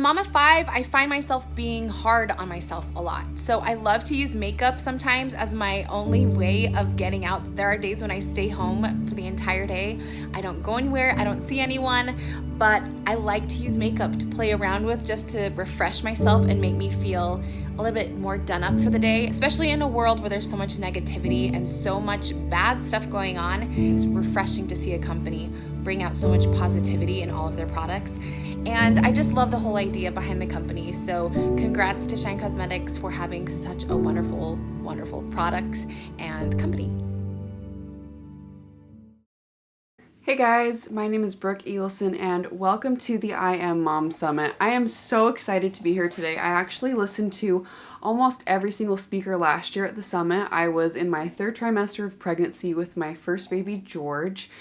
As a mom of 5, I find myself being hard on myself a lot. So I love to use makeup sometimes as my only way of getting out. There are days when I stay home for the entire day. I don't go anywhere, I don't see anyone, but I like to use makeup to play around with just to refresh myself and make me feel a little bit more done up for the day, especially in a world where there's so much negativity and so much bad stuff going on. It's refreshing to see a company bring out so much positivity in all of their products. And I just love the whole idea behind the company. So congrats to Shine Cosmetics for having such a wonderful, wonderful product and company. Hey guys, my name is Brooke Eliason and welcome to the I Am Mom Summit. I am so excited to be here today. I actually listened to almost every single speaker last year at the summit. I was in my 3rd trimester of pregnancy with my first baby, George.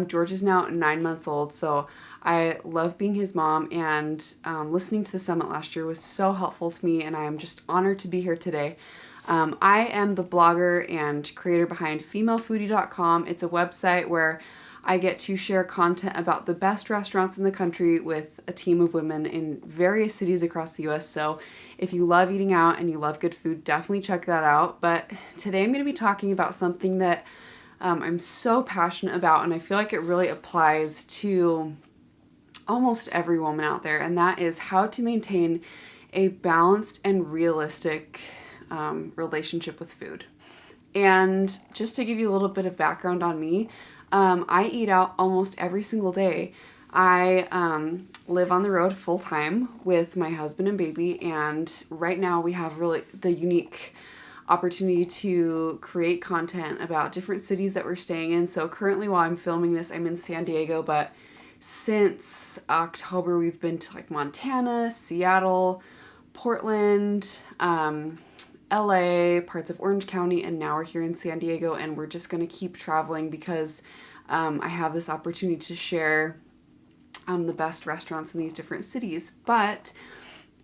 George is now 9 months old, so I love being his mom, and listening to the summit last year was so helpful to me, and I am just honored to be here today. I am the blogger and creator behind femalefoodie.com. It's a website where I get to share content about the best restaurants in the country with a team of women in various cities across the US. So if you love eating out and you love good food, definitely check that out. But today I'm going to be talking about something that I'm so passionate about, and I feel like it really applies to almost every woman out there, and that is how to maintain a balanced and realistic relationship with food. And just to give you a little bit of background on me, I eat out almost every single day. I live on the road full time with my husband and baby, and right now we have really the unique opportunity to create content about different cities that we're staying in. So currently while I'm filming this, I'm in San Diego, but since October we've been to like Montana, Seattle, Portland, LA, parts of Orange County, and now we're here in San Diego, and we're just going to keep traveling because I have this opportunity to share the best restaurants in these different cities. But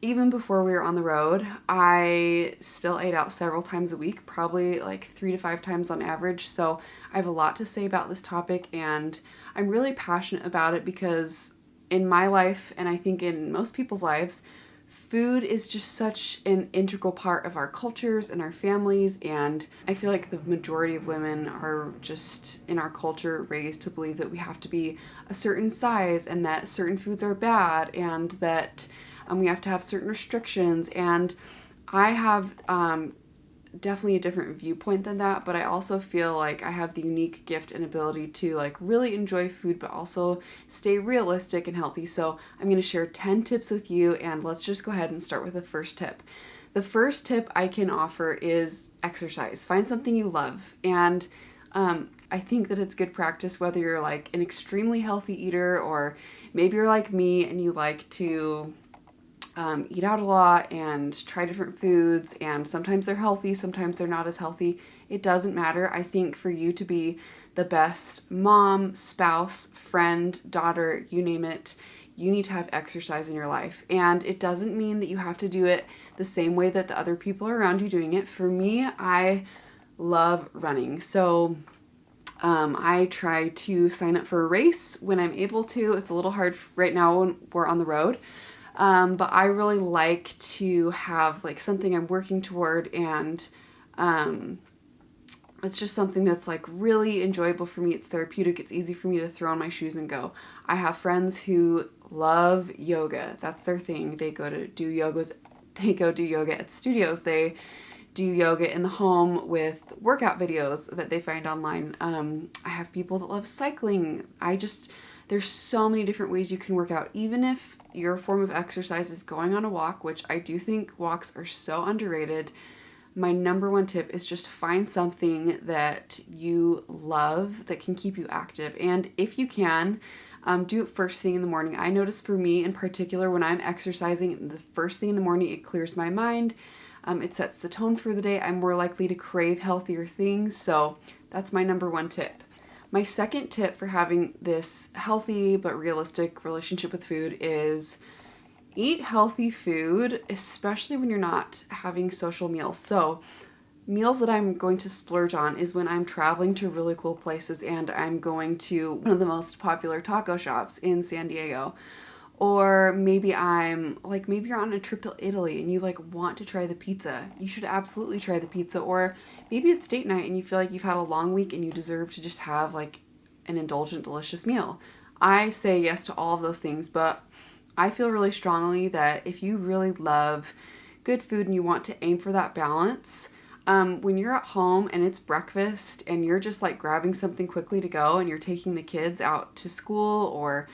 even before we were on the road, I still ate out several times a week, probably like 3 to 5 times on average. So I have a lot to say about this topic, and I'm really passionate about it because in my life, and I think in most people's lives, food is just such an integral part of our cultures and our families, and I feel like the majority of women are just in our culture raised to believe that we have to be a certain size and that certain foods are bad and that we have to have certain restrictions. And I have definitely a different viewpoint than that, but I also feel like I have the unique gift and ability to like really enjoy food but also stay realistic and healthy. So I'm going to share 10 tips with you, and let's just go ahead and start with the first tip. The first tip I can offer is exercise. Find something you love, and I think that it's good practice whether you're like an extremely healthy eater or maybe you're like me and you like to eat out a lot and try different foods, and sometimes they're healthy, sometimes they're not as healthy. It doesn't matter. I think for you to be the best mom, spouse, friend, daughter, you name it, you need to have exercise in your life. And it doesn't mean that you have to do it the same way that the other people around you doing it. For me, I love running. So I try to sign up for a race when I'm able to. It's a little hard right now when we're on the road. But I really like to have like something I'm working toward, and it's just something that's like really enjoyable for me. It's therapeutic. It's easy for me to throw on my shoes and go. I have friends who love yoga. That's their thing. They go do yoga at studios. They do yoga in the home with workout videos that they find online. I have people that love cycling. There's so many different ways you can work out. Even if your form of exercise is going on a walk, which I do think walks are so underrated, my number one tip is just find something that you love that can keep you active. And if you can, do it first thing in the morning. I notice for me in particular, when I'm exercising the first thing in the morning, it clears my mind. It sets the tone for the day. I'm more likely to crave healthier things. So that's my number one tip. My second tip for having this healthy but realistic relationship with food is eat healthy food, especially when you're not having social meals. So meals that I'm going to splurge on is when I'm traveling to really cool places and I'm going to one of the most popular taco shops in San Diego, Or maybe maybe you're on a trip to Italy and you like want to try the pizza. You should absolutely try the pizza. Or maybe it's date night and you feel like you've had a long week and you deserve to just have like an indulgent, delicious meal. I say yes to all of those things, but I feel really strongly that if you really love good food and you want to aim for that balance, when you're at home and it's breakfast and you're just like grabbing something quickly to go and you're taking the kids out to school, or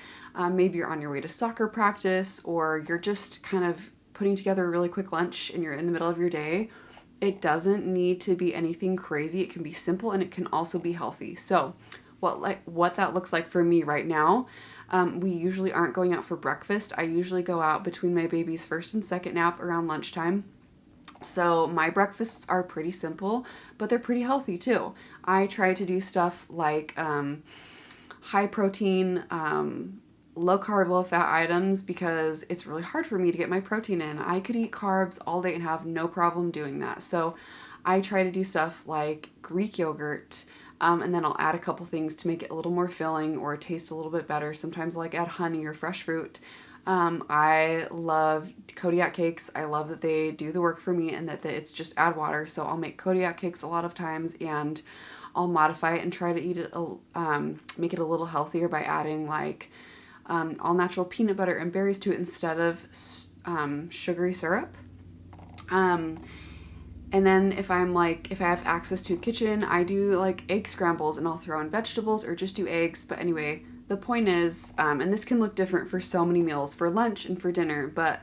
maybe you're on your way to soccer practice, or you're just kind of putting together a really quick lunch and you're in the middle of your day, it doesn't need to be anything crazy. It can be simple and it can also be healthy. So what that looks like for me right now, we usually aren't going out for breakfast. I usually go out between my baby's first and second nap around lunchtime. So my breakfasts are pretty simple, but they're pretty healthy too. I try to do stuff like high protein, low carb, low fat items because it's really hard for me to get my protein in. I could eat carbs all day and have no problem doing that. So I try to do stuff like Greek yogurt, and then I'll add a couple things to make it a little more filling or taste a little bit better. Sometimes I like add honey or fresh fruit. I love Kodiak cakes. I love that they do the work for me and that it's just add water. So I'll make Kodiak cakes a lot of times and I'll modify it and try to eat it, make it a little healthier by adding like all natural peanut butter and berries to it instead of sugary syrup. And then if I have access to a kitchen, I do like egg scrambles and I'll throw in vegetables or just do eggs. But anyway, the point is, and this can look different for so many meals, for lunch and for dinner, but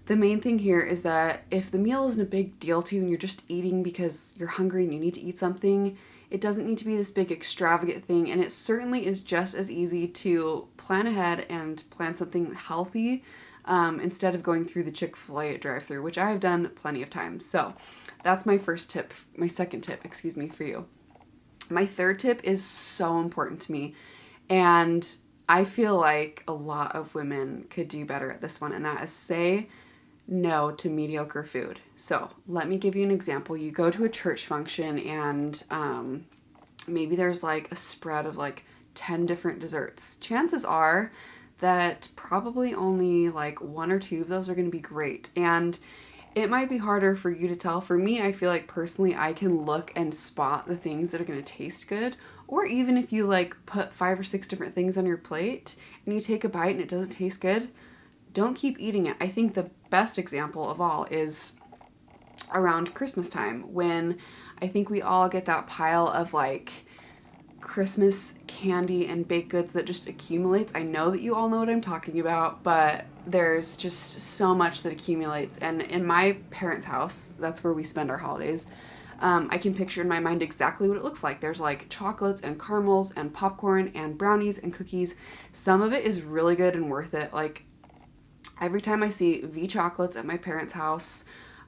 the main thing here is that if the meal isn't a big deal to you and you're just eating because you're hungry and you need to eat something, it doesn't need to be this big extravagant thing. And it certainly is just as easy to plan ahead and plan something healthy instead of going through the Chick-fil-A drive-thru, which I have done plenty of times. So that's my second tip, for you. My third tip is so important to me. And I feel like a lot of women could do better at this one, and that is say no to mediocre food. So let me give you an example. You go to a church function and maybe there's like a spread of like 10 different desserts. Chances are that probably only like one or two of those are going to be great. And it might be harder for you to tell. For me, I feel like personally I can look and spot the things that are going to taste good. Or even if you like put 5 or 6 different things on your plate and you take a bite and it doesn't taste good, don't keep eating it. I think the best example of all is around Christmas time, when I think we all get that pile of like Christmas candy and baked goods that just accumulates. I know that you all know what I'm talking about, but there's just so much that accumulates. And in my parents' house, that's where we spend our holidays, I can picture in my mind exactly what it looks like. There's like chocolates and caramels and popcorn and brownies and cookies. Some of it is really good and worth it. Like every time I see V chocolates at my parents' house,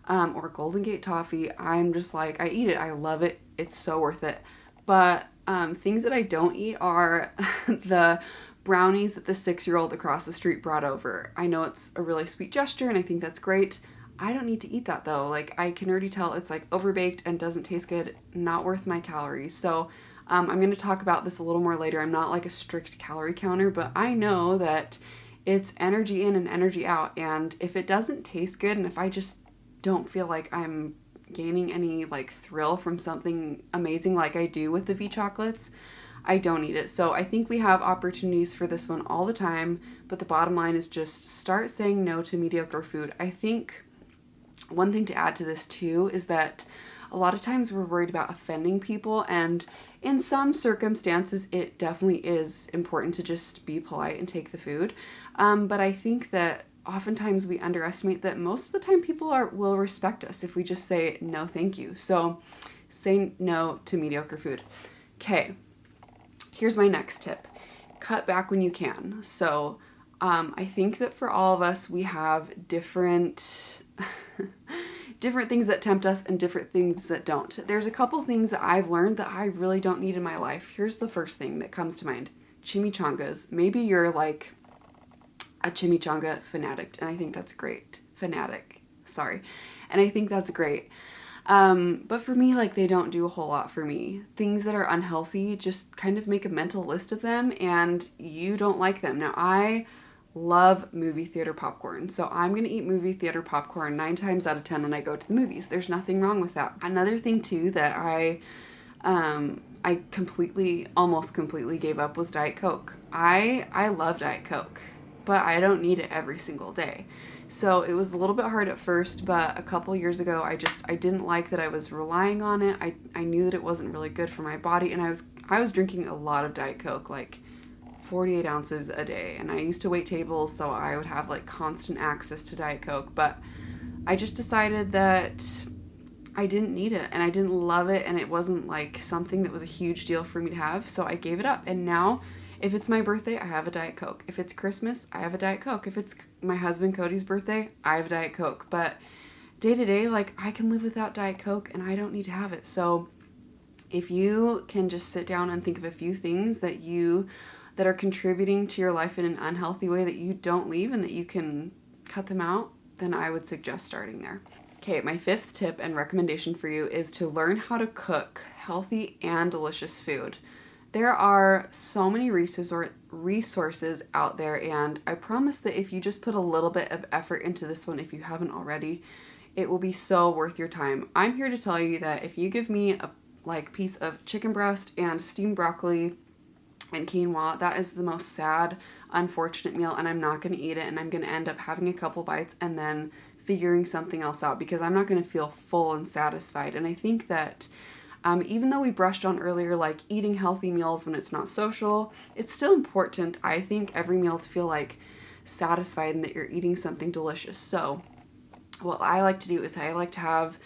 or Golden Gate toffee, I'm just like, I eat it. I love it. It's so worth it. But things that I don't eat are the brownies that the 6-year-old across the street brought over. I know it's a really sweet gesture and I think that's great. I don't need to eat that though. Like I can already tell it's like overbaked and doesn't taste good, not worth my calories. So I'm going to talk about this a little more later. I'm not like a strict calorie counter, but I know that it's energy in and energy out. And if it doesn't taste good and if I just don't feel like I'm gaining any like thrill from something amazing like I do with the V chocolates, I don't eat it. So I think we have opportunities for this one all the time, but the bottom line is just start saying no to mediocre food. I think one thing to add to this too is that a lot of times we're worried about offending people, and in some circumstances it definitely is important to just be polite and take the food. But I think that oftentimes we underestimate that most of the time people will respect us if we just say no thank you. So say no to mediocre food. Okay, here's my next tip. Cut back when you can. So I think that for all of us, we have different things that tempt us and different things that don't. There's a couple things that I've learned that I really don't need in my life. Here's the first thing that comes to mind. Chimichangas. Maybe you're like a chimichanga fanatic, and I think that's great. And I think that's great. But for me, like, they don't do a whole lot for me. Things that are unhealthy, just kind of make a mental list of them and you don't like them. Now, I love movie theater popcorn. So I'm going to eat movie theater popcorn 9 times out of 10 when I go to the movies. There's nothing wrong with that. Another thing too that I almost completely gave up was Diet Coke. I love Diet Coke, but I don't need it every single day. So it was a little bit hard at first, but a couple years ago, I didn't like that I was relying on it. I knew that it wasn't really good for my body, and I was drinking a lot of Diet Coke, like 48 ounces a day. And I used to wait tables, so I would have like constant access to Diet Coke, but I just decided that I didn't need it and I didn't love it, and it wasn't like something that was a huge deal for me to have, so I gave it up. And now if it's my birthday, I have a Diet Coke. If it's Christmas, I have a Diet Coke. If it's my husband Cody's birthday, I have a Diet Coke. But day to day, like, I can live without Diet Coke and I don't need to have it. So if you can just sit down and think of a few things that are contributing to your life in an unhealthy way that you don't leave and that you can cut them out, then I would suggest starting there. Okay, my 5th tip and recommendation for you is to learn how to cook healthy and delicious food. There are so many resources out there, and I promise that if you just put a little bit of effort into this one, if you haven't already, it will be so worth your time. I'm here to tell you that if you give me a piece of chicken breast and steamed broccoli and quinoa, that is the most sad, unfortunate meal, and I'm not going to eat it, and I'm going to end up having a couple bites and then figuring something else out because I'm not going to feel full and satisfied. And I think that even though we brushed on earlier, like eating healthy meals when it's not social, it's still important, I think, every meal to feel like satisfied and that you're eating something delicious. So what I like to do is I like to have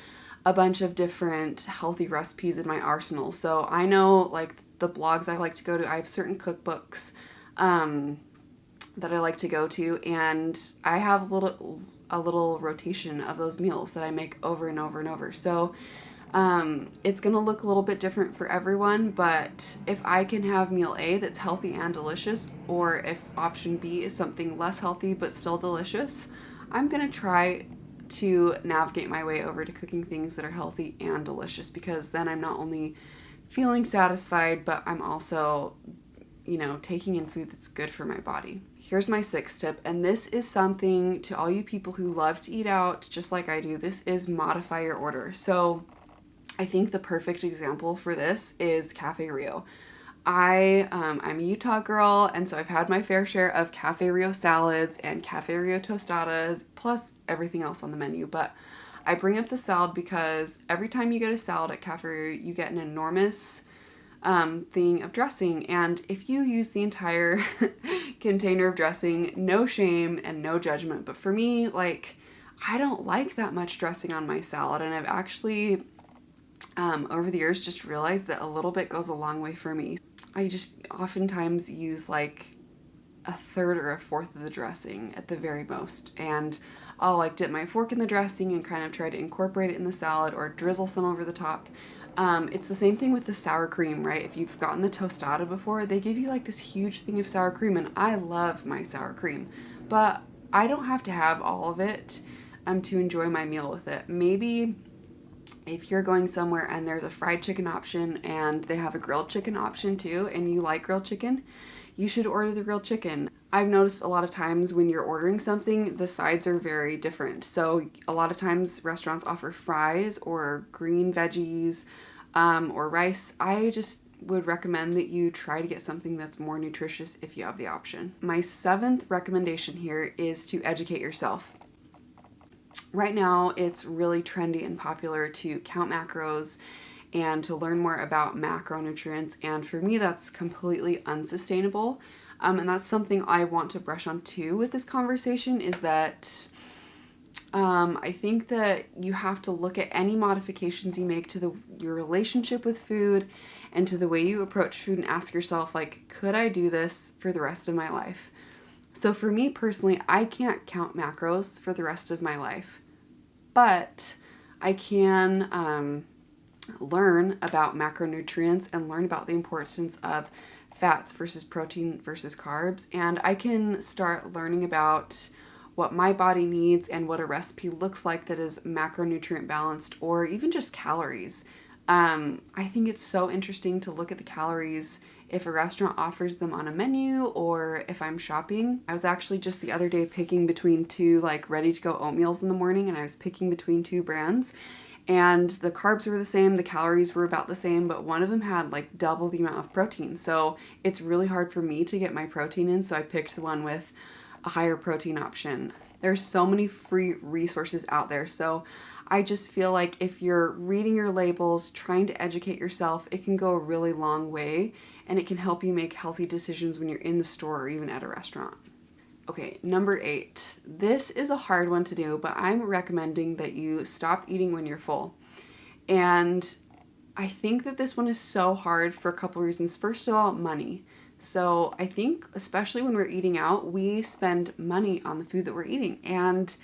a bunch of different healthy recipes in my arsenal. So I know, like, the blogs I like to go to, I have certain cookbooks that I like to go to, and I have a little rotation of those meals that I make over and over and over. So it's gonna look a little bit different for everyone, but if I can have meal A that's healthy and delicious, or if option B is something less healthy but still delicious, I'm gonna try to navigate my way over to cooking things that are healthy and delicious, because then I'm not only feeling satisfied, but I'm also, taking in food that's good for my body. Here's my 6th tip, and this is something to all you people who love to eat out just like I do. This is modify your order. So I think the perfect example for this is Cafe Rio. I'm a Utah girl, and so I've had my fair share of Cafe Rio salads and Cafe Rio tostadas, plus everything else on the menu. But I bring up the salad because every time you get a salad at Cafe Rio, you get an enormous thing of dressing. And if you use the entire container of dressing, no shame and no judgment. But for me, I don't like that much dressing on my salad, and I've actually over the years just realized that a little bit goes a long way for me. I just oftentimes use like a third or a fourth of the dressing at the very most, and I'll dip my fork in the dressing and kind of try to incorporate it in the salad or drizzle some over the top. It's the same thing with the sour cream, right? If you've gotten the tostada before, they give you this huge thing of sour cream, and I love my sour cream, but I don't have to have all of it to enjoy my meal with it. Maybe if you're going somewhere and there's a fried chicken option and they have a grilled chicken option too, and you like grilled chicken, you should order the grilled chicken. I've noticed a lot of times when you're ordering something, the sides are very different. So a lot of times restaurants offer fries or green veggies or rice. I just would recommend that you try to get something that's more nutritious if you have the option. My 7th recommendation here is to educate yourself. Right now, it's really trendy and popular to count macros and to learn more about macronutrients, and for me, that's completely unsustainable. And that's something I want to brush on too with this conversation, is that I think that you have to look at any modifications you make to your relationship with food and to the way you approach food and ask yourself, could I do this for the rest of my life? So for me personally, I can't count macros for the rest of my life, but I can learn about macronutrients and learn about the importance of fats versus protein versus carbs, and I can start learning about what my body needs and what a recipe looks like that is macronutrient balanced, or even just calories. I think it's so interesting to look at the calories if a restaurant offers them on a menu or if I'm shopping. I was actually just the other day picking between two like ready to go oatmeals in the morning, and I was picking between two brands, and the carbs were the same, the calories were about the same, but one of them had like double the amount of protein. So it's really hard for me to get my protein in, so I picked the one with a higher protein option. There's so many free resources out there. So I just feel like if you're reading your labels, trying to educate yourself, it can go a really long way, and it can help you make healthy decisions when you're in the store or even at a restaurant. Okay, number 8. This is a hard one to do, but I'm recommending that you stop eating when you're full. And I think that this one is so hard for a couple reasons. First of all, money. So I think especially when we're eating out, we spend money on the food that we're eating, and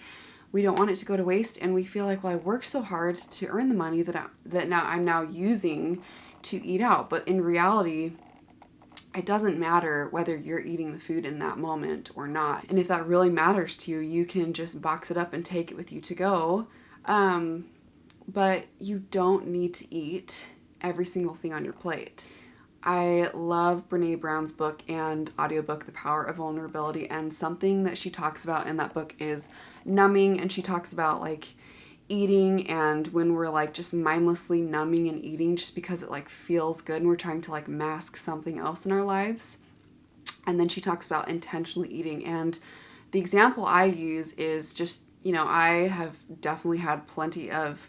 we don't want it to go to waste, and we feel like, well, I worked so hard to earn the money that I'm now using to eat out. But in reality, it doesn't matter whether you're eating the food in that moment or not. And if that really matters to you, you can just box it up and take it with you to go. But you don't need to eat every single thing on your plate. I love Brene Brown's book and audiobook, The Power of Vulnerability, and something that she talks about in that book is numbing, and she talks about like eating and when we're like just mindlessly numbing and eating just because it like feels good and we're trying to like mask something else in our lives. And then she talks about intentionally eating, and the example I use is just, I have definitely had plenty of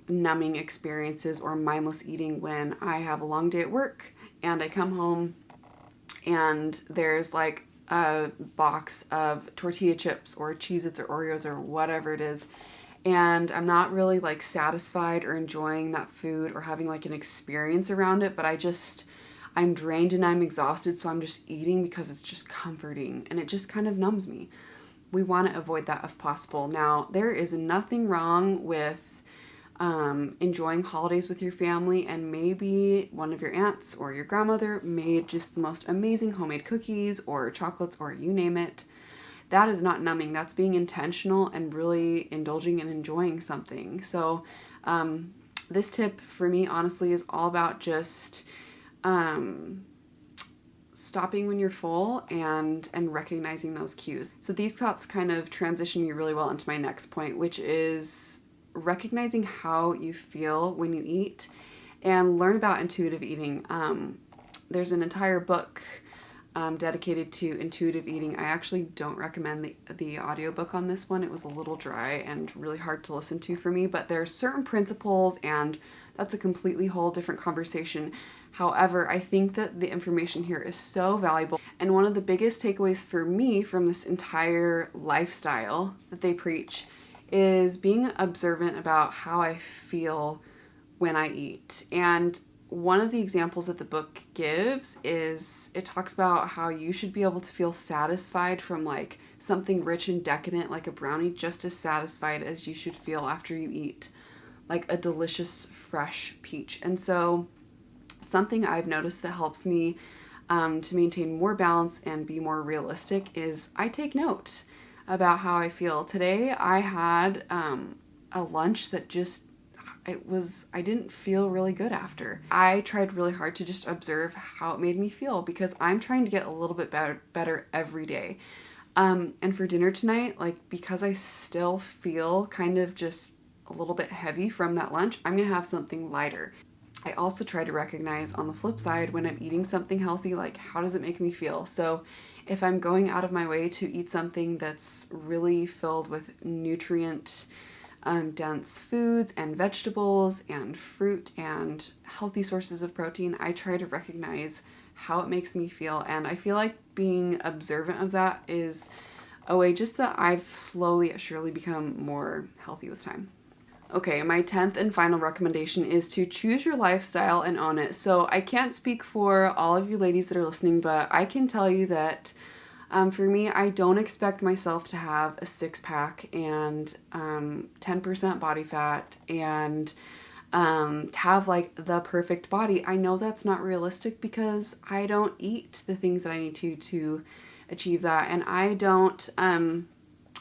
numbing experiences or mindless eating when I have a long day at work and I come home and there's like a box of tortilla chips or Cheez-Its or Oreos or whatever it is, and I'm not really like satisfied or enjoying that food or having like an experience around it, but I'm drained and I'm exhausted, so I'm just eating because it's just comforting and it just kind of numbs me. We want to avoid that if possible. Now, there is nothing wrong with enjoying holidays with your family, and maybe one of your aunts or your grandmother made just the most amazing homemade cookies or chocolates or you name it. That is not numbing. That's being intentional and really indulging and enjoying something. So this tip for me, honestly, is all about just stopping when you're full and recognizing those cues. So these thoughts kind of transition me really well into my next point, which is recognizing how you feel when you eat and learn about intuitive eating. There's an entire book dedicated to intuitive eating. I actually don't recommend the audiobook on this one. It was a little dry and really hard to listen to for me, but there are certain principles, and that's a completely whole different conversation. However, I think that the information here is so valuable, and one of the biggest takeaways for me from this entire lifestyle that they preach is being observant about how I feel when I eat. And one of the examples that the book gives is it talks about how you should be able to feel satisfied from like something rich and decadent like a brownie, just as satisfied as you should feel after you eat like a delicious fresh peach. And so something I've noticed that helps me to maintain more balance and be more realistic is I take note about how I feel. Today I had a lunch that just I didn't feel really good after. I tried really hard to just observe how it made me feel because I'm trying to get a little bit better every day. And for dinner tonight, like because I still feel kind of just a little bit heavy from that lunch, I'm gonna have something lighter. I also try to recognize on the flip side when I'm eating something healthy, like how does it make me feel? So if I'm going out of my way to eat something that's really filled with nutrient dense foods and vegetables and fruit and healthy sources of protein, I try to recognize how it makes me feel. And I feel like being observant of that is a way just that I've slowly but surely become more healthy with time. Okay, my 10th and final recommendation is to choose your lifestyle and own it. So I can't speak for all of you ladies that are listening, but I can tell you that for me, I don't expect myself to have a 6-pack and 10% body fat and have like the perfect body. I know that's not realistic because I don't eat the things that I need to achieve that, and I don't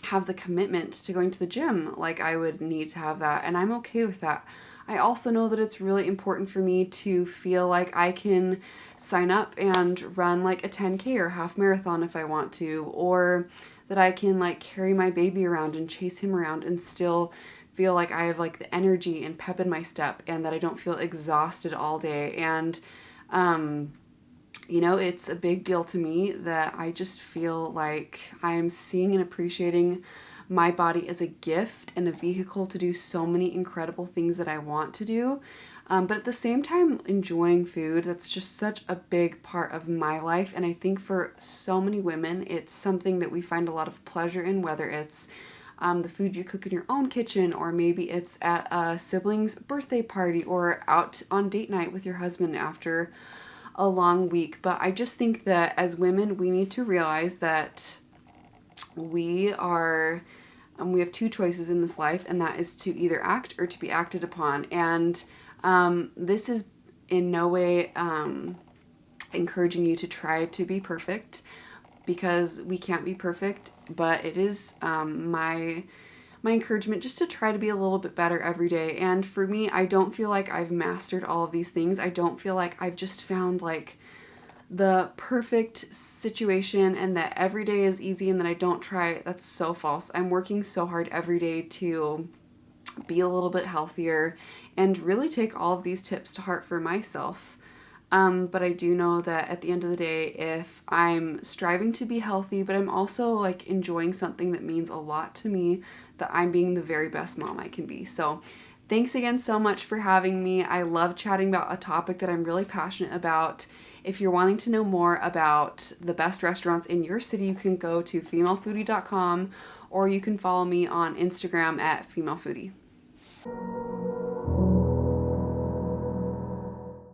have the commitment to going to the gym like I would need to have that, and I'm okay with that. I also know that it's really important for me to feel like I can sign up and run like a 10K or half marathon if I want to, or that I can like carry my baby around and chase him around and still feel like I have like the energy and pep in my step, and that I don't feel exhausted all day. And you know, it's a big deal to me that I just feel like I'm seeing and appreciating my body as a gift and a vehicle to do so many incredible things that I want to do. But at the same time, enjoying food, that's just such a big part of my life. And I think for so many women, it's something that we find a lot of pleasure in, whether it's the food you cook in your own kitchen, or maybe it's at a sibling's birthday party, or out on date night with your husband after a long week. But I just think that as women, we need to realize that we have two choices in this life, and that is to either act or to be acted upon. And this is in no way encouraging you to try to be perfect, because we can't be perfect, but it is my encouragement just to try to be a little bit better every day. And for me, I don't feel like I've mastered all of these things. I don't feel like I've just found like the perfect situation and that every day is easy and that I don't try. That's so false. I'm working so hard every day to be a little bit healthier and really take all of these tips to heart for myself. But I do know that at the end of the day, if I'm striving to be healthy, but I'm also like enjoying something that means a lot to me, that I'm being the very best mom I can be. So thanks again so much for having me. I love chatting about a topic that I'm really passionate about. If you're wanting to know more about the best restaurants in your city, you can go to femalefoodie.com, or you can follow me on Instagram at femalefoodie.